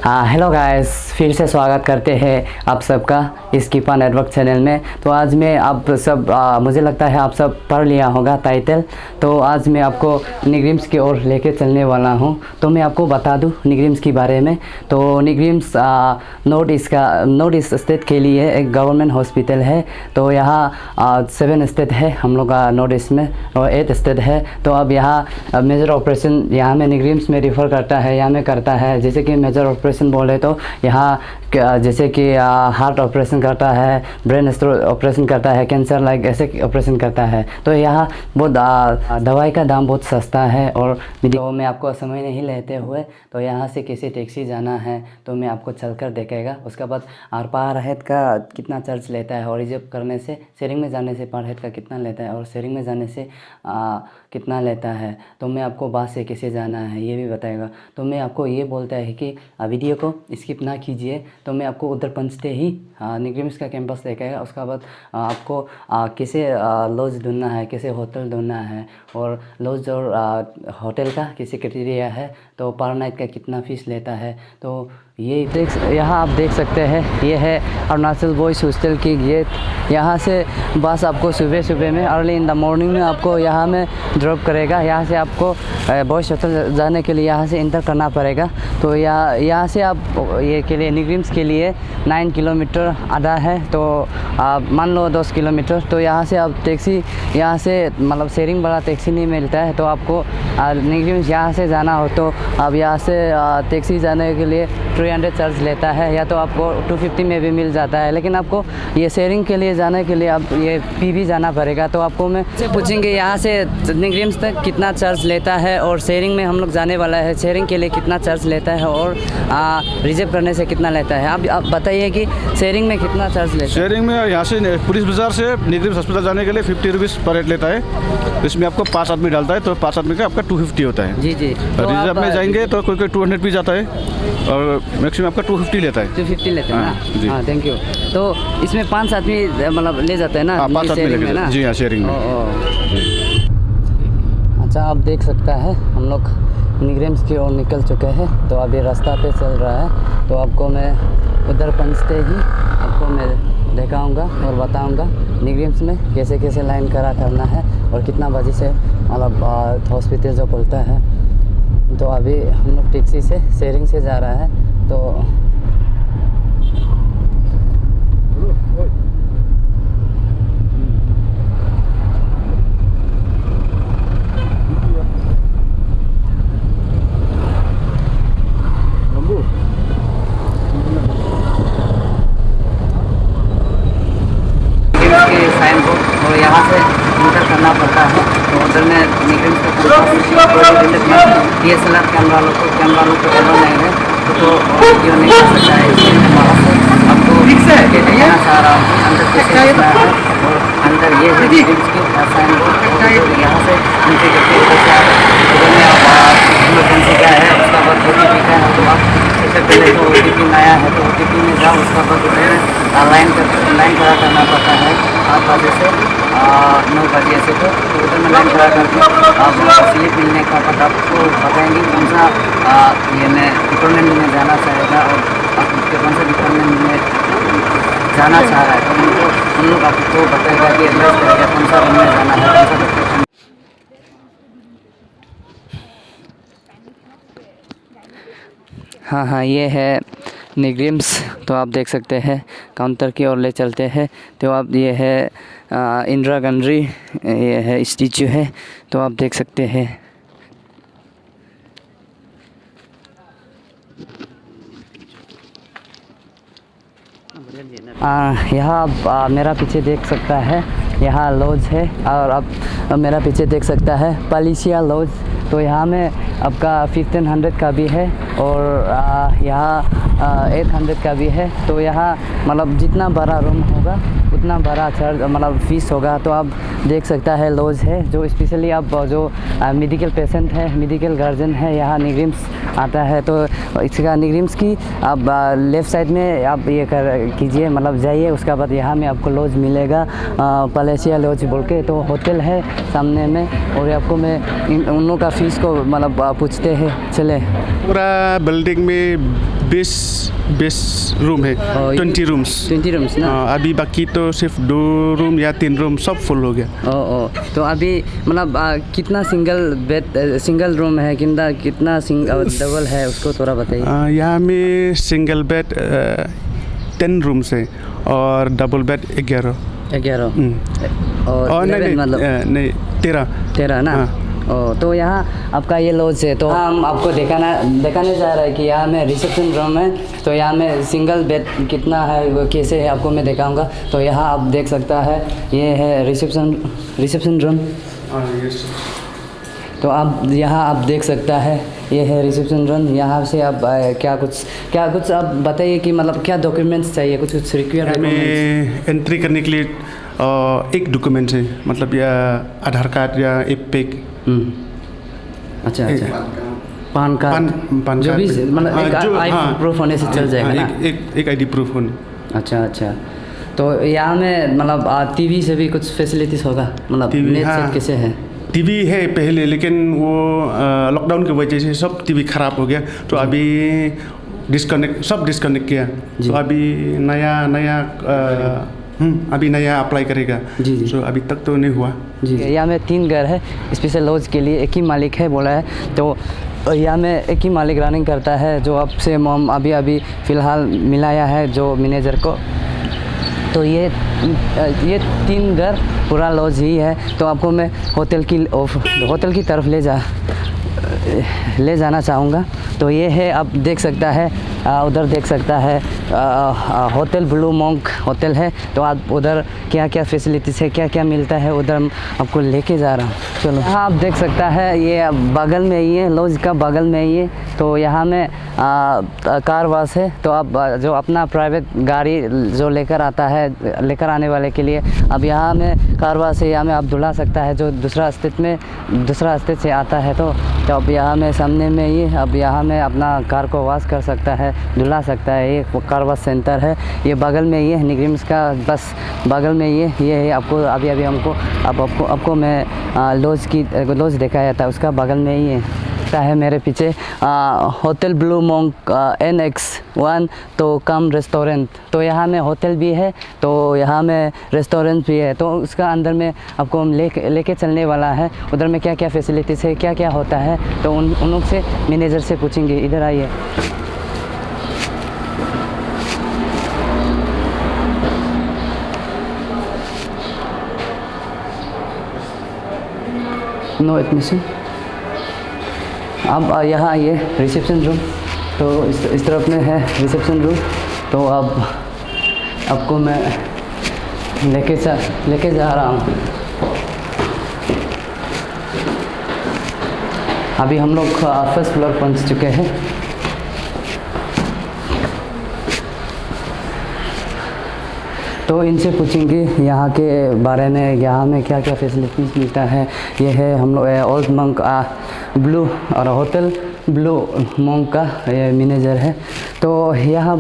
हाँ hello guys, फिर से स्वागत करते हैं आप सबका इस कीपा नेटवर्क चैनल में। तो आज मैं आप सब मुझे लगता है आप सब पढ़ लिया होगा टाइटल। तो आज मैं आपको निग्रिम्स की ओर लेके चलने वाला हूँ। तो मैं आपको बता दूँ निग्रिम्स के बारे में। तो निग्रिम्स नॉर्थ ईस्ट स्टेट के लिए एक गवर्नमेंट हॉस्पिटल है। तो यहाँ 7 स्टेट है हम लोग का नॉर्थ ईस्ट में और 8 स्टेट है। तो अब यहाँ मेजर ऑपरेशन यहाँ में निग्रिम्स में रिफ़र करता है, यहाँ में करता है। जैसे कि मेजर ऑपरेशन बोले तो यहाँ जैसे कि हार्ट ऑपरेशन करता है, ब्रेन ऑपरेशन करता है, कैंसर लाइक ऐसे ऑपरेशन करता है। तो यहाँ बहुत दवाई का दाम बहुत सस्ता है। और तो मैं आपको समय नहीं लेते हुए तो यहाँ से किसी टैक्सी जाना है तो मैं आपको चलकर देखेगा। उसके बाद पर हेड का कितना चार्ज लेता है और रिजर्व करने से शेयरिंग में जाने से पर हेड का कितना लेता है और शेयरिंग में जाने से कितना लेता है। तो मैं आपको बस से कैसे जाना है ये भी बताएगा। तो मैं आपको ये बोलता है कि वीडियो को स्किप ना कीजिए। तो मैं आपको उधर पहुंचते ही निग्रिम्स का कैंपस देखेगा। उसके बाद आपको कैसे लॉज ढूंढना है, कैसे होटल ढूंढना है और लॉज और होटल का कैसे क्राइटेरिया है, तो पर नाइट का कितना फ़ीस लेता है। तो ये यहाँ आप देख सकते हैं, ये है अरुणाचल बॉयज़ हॉस्टल की गेट। यहाँ से बस आपको सुबह सुबह में अर्ली इन द मॉर्निंग में आपको यहाँ में ड्रॉप करेगा। यहाँ से आपको बॉयज़ हॉस्टल जाने के लिए यहाँ से इंटर करना पड़ेगा। तो यहाँ से आप ये के लिए निग्रिम्स के लिए 9 किलोमीटर आधा है। तो आप मान लो 10 किलोमीटर। तो यहाँ से आप टैक्सी यहाँ से मतलब शेयरिंग वाला टैक्सी नहीं मिलता है। तो आपको निग्रिम्स यहाँ से जाना हो तो आप यहाँ से टैक्सी जाने के लिए 300 चार्ज लेता है, या तो आपको 250 में भी मिल जाता है। लेकिन आपको ये शेयरिंग के लिए जाने के लिए आप ये पीवी जाना पड़ेगा। तो आपको मैं पूछेंगे यहाँ से निग्रिम्स तक कितना चार्ज लेता है और शेयरिंग में हम लोग जाने वाला है, शेयरिंग के लिए कितना चार्ज लेता है और रिजर्व करने से कितना लेता है। आप बताइए कि शेयरिंग में कितना चार्ज लेता है। शेयरिंग में यहाँ से पुलिस बाजार से निग्रिम्स हॉस्पिटल जाने के लिए 50 रुपीज़ पर हेड लेता है। इसमें आपको 5 आदमी डालता है तो 5 आदमी का आपका 250 होता है। जी। तो रिजर्व में जाएंगे तो कोई 200 भी जाता है और मैक्सिमम आपका 250 लेता है। 250 लेते हैं ना। हाँ थैंक यू। तो इसमें 5 आदमी मतलब ले जाते हैं ना। 5 आदमी लेके ना। जी हाँ, शेयरिंग में। अच्छा, आप देख सकता है हम लोग निग्रिम्स की ओर निकल चुके हैं। तो अभी रास्ता पे चल रहा है। तो आपको मैं उधर पहुँचते ही आपको मैं दिखाऊंगा और बताऊंगा निग्रिम्स में कैसे कैसे लाइन करना है और कितना बजे से मतलब हॉस्पिटल जो खुलता है। तो अभी हम लोग टैक्सी से शेयरिंग से जा रहा है। तो साइन बोर्ड और यहाँ से इंटर करना पड़ता है। तो उधर में निग्रिम्स का DSLR कैमरा लोग को एलो नहीं है तो वीडियो नहीं कर सकता है। इसलिए आपको दिखाना चाह रहा हूँ अंदर कैसे है और अंदर ये है निग्रिम्स की साइन बोर्ड। यहाँ से नीचे करके इमरजेंसी क्या है, उसका बाद OTP का है। तो आप इससे पहले तो OTP आया है तो OTP में जाओ, उसका बाद लाइन खड़ा करना पड़ता है 8 बजे से 9 बजे से। तो उधर में लाइन खड़ा करके आप स्लिप मिलने का पता आपको बताएंगे कौन सा ये मैं डिपार्टमेंट में जाना चाहेगा और आप कौन सा डिपार्टमेंट में जाना चाह रहा है। तो हम लोग आपको बताएगा कि एडवाइस करेगा कौन सा रूम में जाना है, कौन सा डॉक्टर। हाँ ये है निग्रिम्स। तो आप देख सकते हैं काउंटर की ओर ले चलते हैं। तो आप ये है इंदिरा गांधी ये है स्टैचू है। तो आप देख सकते हैं यहाँ आप मेरा पीछे देख सकता है, यहाँ लॉज है। और अब मेरा पीछे देख सकता है पलिसिया लॉज। तो यहाँ में आपका 1500 का भी है और यहाँ 800 का भी है। तो यहाँ मतलब जितना बड़ा रूम होगा उतना बड़ा चार्ज मतलब फ़ीस होगा। तो आप देख सकता है लॉज है जो स्पेशली आप जो मेडिकल पेशेंट है, मेडिकल गार्जियन है, यहाँ निग्रिम्स आता है। तो इसका निग्रिम्स की आप लेफ़्ट साइड में आप ये कीजिए मतलब जाइए। उसके बाद यहाँ में आपको लॉज मिलेगा पलेसिया लॉज बोल के। तो होटल है सामने में और आपको मैं उन लोगों का फ़ीस को मतलब पूछते हैं। चले पूरा बिल्डिंग में 20 रूम है, 20 रूम्स। 20 रूम्स ना? अभी बाकी तो सिर्फ 2 रूम या 3 रूम सब फुल हो गया। ओ तो अभी मतलब कितना सिंगल रूम है, कितना डबल है, उसको थोड़ा बताइए। यहाँ में सिंगल बेड 10 रूम्स है और डबल बेड 11 और 11 मतलब नहीं 13 ना? तो यहाँ आपका ये लॉज है, तो हम आपको दिखाने जा रहे हैं कि यहाँ में रिसेप्शन रूम है। तो यहाँ में सिंगल बेड कितना है, वो कैसे है, आपको मैं दिखाऊंगा। तो यहाँ आप देख सकता है, ये है रिसेप्शन रूम। तो आप यहाँ आप देख सकता है, ये है रिसेप्शन रूम। यहाँ से आप क्या कुछ आप बताइए कि मतलब क्या डॉक्यूमेंट्स चाहिए, कुछ रिक्वायर्ड डॉक्यूमेंट्स। एंट्री करने के लिए एक डॉक्यूमेंट है, मतलब या आधार कार्ड या एपिक। अच्छा पान कार्ड जो भी मतलब एक प्रूफ होने से चल जाएगा ना? एक आईडी प्रूफ होने। अच्छा तो यहाँ में मतलब टीवी से भी कुछ फैसिलिटीज़ होगा, मतलब नेट सेट कैसे है? टीवी है पहले, लेकिन वो लॉकडाउन की वजह से सब टीवी ख़राब हो गया, तो अभी डिस्कनेक्ट किया। तो अभी नया अप्लाई करेगा जी। तो अभी तक तो नहीं हुआ जी। यहाँ में 3 घर है स्पेशल लॉज के लिए, एक ही मालिक है बोला है। तो यहाँ में एक ही मालिक रनिंग करता है, जो आपसे हम अभी फ़िलहाल मिलाया है जो मैनेजर को। तो ये 3 घर पूरा लॉज ही है। तो आपको मैं होटल की तरफ ले जाना चाहूँगा। तो ये है, आप देख सकता है, उधर देख सकता है होटल ब्लू मॉन्क होटल है। तो आप उधर क्या फैसिलिटीज़ है, क्या मिलता है, उधर आपको लेके जा रहा हूँ। चलो, हाँ आप देख सकता है, ये बगल में ही है, लॉज का बगल में ही है। तो यहाँ में कार वाश है। तो आप जो अपना प्राइवेट गाड़ी जो लेकर आने वाले के लिए अब यहाँ में कार वाश है, यहाँ में आप धुला सकता है जो दूसरा स्टेट से आता है। तो अब यहाँ में सामने में ही अब यहाँ में अपना कार को वॉश कर सकता है, धुला सकता है। ये कार वॉश सेंटर है, ये बगल में ये निग्रिम्स का बस बगल में ये है। आपको अभी आपको मैं लॉज दिखाया था, उसका बगल में ही है मेरे पीछे होटल ब्लू मॉन्क NX1 तो कम रेस्टोरेंट। तो यहाँ में होटल भी है, तो यहाँ में रेस्टोरेंट भी है। तो उसका अंदर में आपको हम लेके चलने वाला है, उधर में क्या फैसिलिटीज़ है, क्या होता है। तो उन लोग से मैनेजर से पूछेंगे। इधर आइए। No admission. अब यहाँ आइए, रिसेप्शन रूम। तो इस तरफ में है रिसेप्शन रूम। तो अब आपको मैं लेके जा रहा हूँ। अभी हम लोग फर्स्ट फ्लोर पहुँच चुके हैं। तो इनसे पूछेंगे यहाँ के बारे में, यहाँ में क्या फैसिलिटीज़ मिलता है। ये है हम लोग ओल्ड मंक ब्लू और होटल ब्लू मॉन्क का ये मैनेजर है। तो यहाँ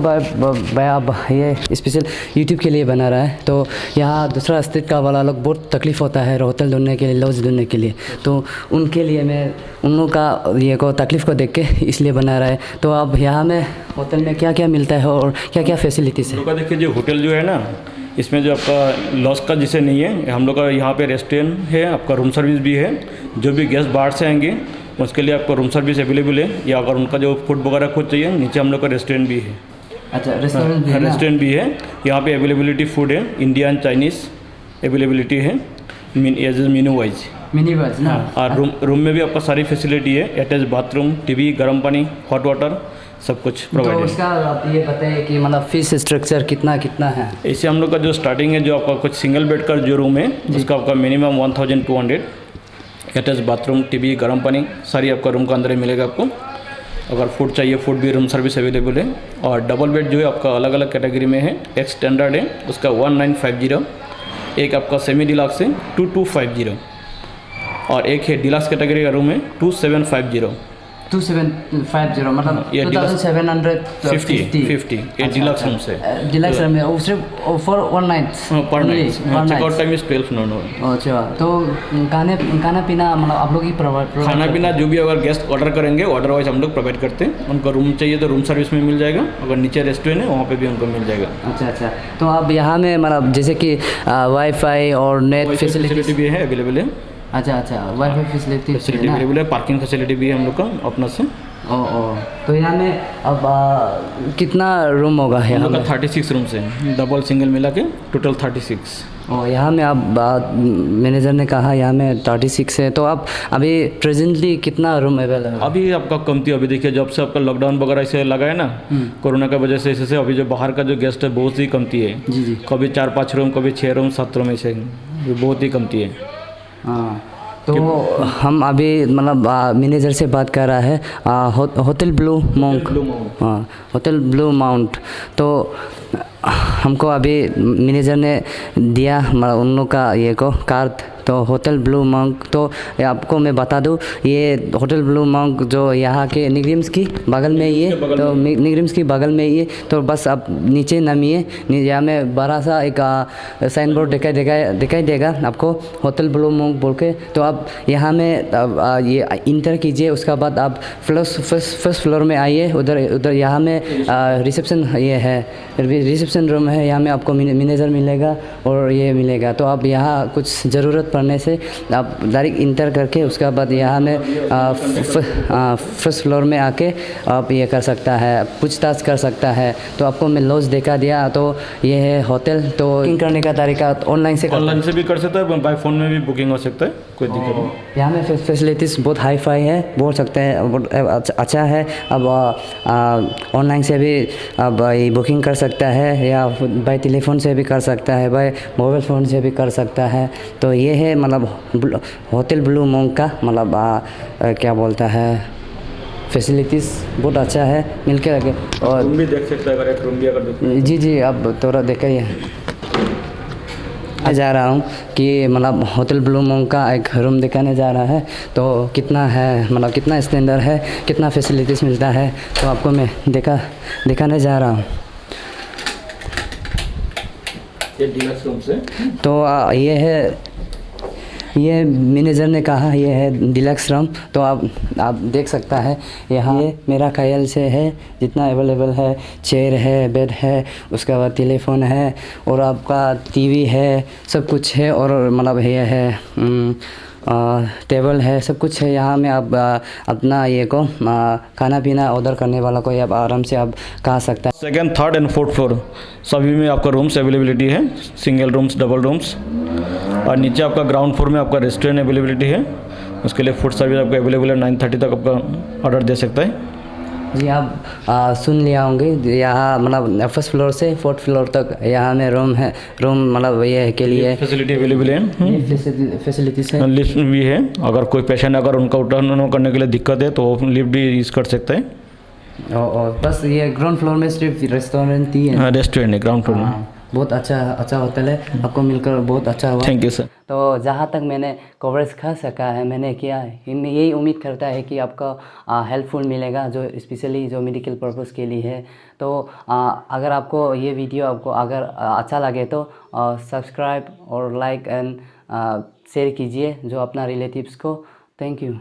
ये स्पेशल यूट्यूब के लिए बना रहा है। तो यहाँ दूसरा स्टेट का वाला लोग बहुत तकलीफ़ होता है होटल ढूंढने के लिए, लॉज ढूंढने के लिए। तो उनके लिए मैं उन लोगों का ये तकलीफ़ को देख के इसलिए बना रहा है। तो अब यहाँ में होटल में क्या मिलता है और क्या फैसिलिटीज़ है। देखिए, जो होटल जो है ना, इसमें जो आपका लॉस का जिसे नहीं है, हम लोग का यहाँ पे रेस्टोरेंट है, आपका रूम सर्विस भी है। जो भी गेस्ट बाहर से आएंगे उसके लिए आपको रूम सर्विस अवेलेबल है, या अगर उनका जो फूड वगैरह खुद चाहिए, नीचे हम लोग का रेस्टोरेंट भी है। अच्छा, रेस्टोरेंट भी है। यहाँ पे अवेलेबिलिटी फूड है, इंडियन चाइनीज़ अवेलेबिलिटी है, मीनू वाइज ना। और रूम में भी आपका सारी फैसिलिटी है, अटैच बाथरूम, टीवी, गर्म पानी, हॉट वाटर, सब कुछ प्रोवाइड है। तो उसका आप ये बताइए कि मतलब फीस स्ट्रक्चर कितना है। ऐसे हम लोग का जो स्टार्टिंग है, जो आपका कुछ सिंगल बेड का जो रूम है, उसका आपका मिनिमम 1200, अटैच बाथरूम, टीवी, गर्म पानी सारी आपका रूम का अंदर ही मिलेगा आपको। अगर फूड चाहिए, फूड भी रूम सर्विस अवेलेबल है। और डबल बेड जो है आपका अलग अलग कैटेगरी में है। एक स्टैंडर्ड है, उसका 1950, एक आपका सेमी डिलक्स है 2250, और एक है डिलक्स कैटेगरी का रूम है 2750। 2750 मतलब ये deluxe 2750 ये डिलक्स रूम से डिलक्स रूम है, वो सिर्फ for one night per night checkout time is 12 noon। अच्छा, तो खाना पीना मतलब आप लोग ही प्रोवाइड खाना पीना जो भी अगर गेस्ट ऑर्डर करेंगे ऑर्डर वाइज हम लोग प्रोवाइड करते हैं। उनको रूम चाहिए तो रूम सर्विस में मिल जाएगा, अगर नीचे रेस्टोरेंट है वहाँ पे भी उनको मिल जाएगा। अच्छा, तो आप यहाँ में मतलब जैसे कि वाईफाई और नेट फैसिलिटी भी है अवेलेबल है। अच्छा, वाईफाई फैसिलिटी अवेलेबल है, पार्किंग फैसिलिटी भी है हम लोग का अपना से। तो यहाँ में अब कितना रूम होगा यहाँ में? 36 रूम्स हैं, डबल सिंगल मिला के टोटल 36। और यहाँ में आप मैनेजर ने कहा यहाँ में 36 है, तो आप अभी प्रेजेंटली कितना रूम अवेलेबल है? अभी आपका कमती, अभी देखिए जब से आपका लॉकडाउन वगैरह से लगा है ना कोरोना की वजह से, इससे अभी जो बाहर का जो गेस्ट है बहुत ही कमती है। जी कभी 4-5 रूम, कभी 6 रूम 7 रूम ऐसे बहुत ही कमती है। हाँ, तो हम अभी मतलब मैनेजर से बात कर रहा है होटल ब्लू माउंट। हाँ, होटल ब्लू माउंट। तो हमको अभी मैनेजर ने दिया मतलब उन लोग का ये को कार्ड, तो होटल ब्लू माउंट। तो आपको मैं बता दूँ, ये होटल ब्लू माउंट जो यहाँ के निग्रिम्स की बगल में ये, तो निग्रिम्स की बगल में ये, तो बस आप नीचे नामिए, यहाँ में बड़ा सा एक साइन बोर्ड दिखाई देगा आपको, होटल ब्लू माउंट बोल के। तो आप यहाँ में ये इंटर कीजिए, उसका बाद आप फर्स्ट फ्लोर में आइए। उधर यहाँ में रिसेप्शन ये है, रिसेप्शन रूम है, यहाँ में आपको मैनेजर मिलेगा और ये मिलेगा। तो आप यहाँ कुछ ज़रूरत पड़ने से आप डायरेक्ट इंटर करके उसके बाद यहाँ में फर्स्ट फ्लोर में आके आप ये कर सकता है, पूछताछ कर सकता है। तो आपको मैं लॉज दिखा दिया, तो ये है होटल। तो बुकिंग करने का तरीका ऑनलाइन से भी कर सकता है, बाय फ़ोन में भी बुकिंग हो सकता है, कोई दिक्कत नहीं। यहाँ में फैसिलिटीज़ बहुत हाई फाई है, बोल सकते हैं, बहुत अच्छा है। अब ऑनलाइन से भी अब बुकिंग कर सकता है, या बाय टेलीफोन से भी कर सकता है, बाय मोबाइल फ़ोन से भी कर सकता है। तो ये है मतलब होटल ब्लू माउंट का मतलब क्या बोलता है, फैसिलिटीज़ बहुत अच्छा है मिलके लगे। और रूम भी देख सकते हैं, अगर एक रूम भी अगर जी अब थोड़ा देखिए, जा रहा हूँ कि मतलब होटल ब्लू माउंट का एक रूम दिखाने जा रहा है। तो कितना है मतलब कितना स्टैंडर्ड है, कितना फैसिलिटीज़ मिलता है, तो आपको मैं दिखाने जा रहा हूँ। ये डिलक्स रूम से तो ये है, ये मैनेजर ने कहा ये है डिलक्स रूम। तो आप देख सकता है यहाँ, ये मेरा ख्याल से है जितना अवेलेबल है, चेयर है, बेड है, उसके बाद टेलीफोन है और आपका टीवी है, सब कुछ है। और मतलब ये है टेबल है, सब कुछ है। यहाँ में आप अपना ये को खाना पीना ऑर्डर करने वाला को आप आराम से आप खा सकता है। Second, third and fourth floor सभी में आपका रूम्स अवेलेबिलिटी है, सिंगल रूम्स, डबल रूम्स। और नीचे आपका ग्राउंड फ्लोर में आपका रेस्टोरेंट अवेलेबिलिटी है, उसके लिए फूड सर्विस आपका अवेलेबल है। 9:30 तक आपका ऑर्डर दे सकता है। जी, आप सुन लिया होंगे, यहाँ मतलब फर्स्ट फ्लोर से फोर्थ फ्लोर तक यहाँ में रूम है, रूम मतलब ये के लिए फैसिलिटी अवेलेबल है, फैसिलिटीज़ है, लिफ्ट भी है। अगर कोई पेशेंट अगर उनका उठा करने के लिए दिक्कत है तो लिफ्ट भी यूज़ कर सकता है। और बस ये ग्राउंड फ्लोर में सिर्फ रेस्टोरेंट ही है। रेस्टोरेंट है ग्राउंड फ्लोर में। बहुत अच्छा होटल है, आपको मिलकर बहुत अच्छा हुआ। Thank you sir. तो जहाँ तक मैंने कवरेज कर सका है, मैंने किया है, यही उम्मीद करता है कि आपका हेल्पफुल मिलेगा, जो स्पेशली जो मेडिकल पर्पस के लिए है। तो अगर आपको ये वीडियो आपको अगर अच्छा लगे तो सब्सक्राइब और लाइक एंड शेयर कीजिए जो अपना रिलेटिव्स को। Thank you.